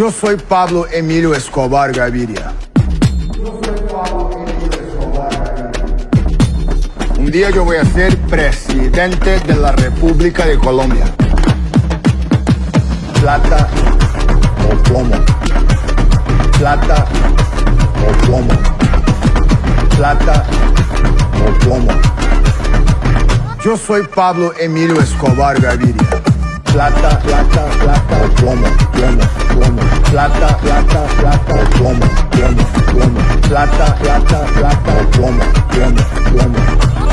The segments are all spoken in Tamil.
Yo soy Pablo Emilio Escobar Gaviria. Un día yo voy a ser presidente de la República de Colombia. Plata o plomo. Plata o plomo. Plata o plomo. Yo soy Pablo Emilio Escobar Gaviria. Plata, plata, plata o plomo, plomo, plomo. Plata, plata, plata o plomo, plomo, plomo. Plata, plata, plata o plomo, plomo, plomo.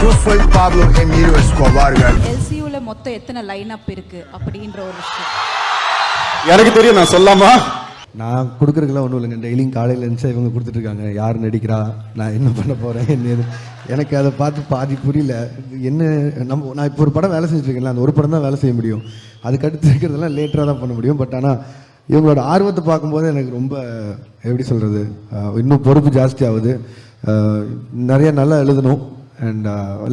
Yo soy Pablo Emilio Escobar Gaviria. LCUல மொத்தம் எத்தனை லைன் அப் இருக்கு அப்படின்ற ஒரு விஷயம் எனக்கு தெரியும், நான் சொல்லாமா? நான் கொடுக்குறதுலாம் ஒன்றும் இல்லைங்க. டெய்லியும் காலையில் இருந்துச்சு இவங்க கொடுத்துட்ருக்காங்க. யார் நடிக்கிறா, நான் என்ன பண்ண போகிறேன், என்ன எனக்கு அதை பார்த்து பாதி புரியல. என்ன நான் இப்போ ஒரு படம் வேலை செஞ்சுருக்கேன்ல, அந்த ஒரு படம் தான் வேலை செய்ய முடியும். அதுக்கடுத்து இருக்கிறதெல்லாம் லேட்டராக தான் பண்ண முடியும். பட் ஆனால் இவங்களோட ஆர்வத்தை பார்க்கும்போது எனக்கு ரொம்ப எப்படி சொல்கிறது, இன்னும் பொறுப்பு ஜாஸ்தி ஆகுது. நிறைய நல்லா எழுதணும். அண்ட்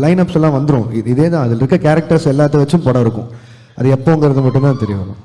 லைன் அப்ஸ் எல்லாம் வந்துடும். இதே தான் அதில் இருக்க கேரக்டர்ஸ் எல்லாத்த வச்சும் படம் இருக்கும். அது எப்போங்கிறது மட்டும்தான் தெரிய வரும்.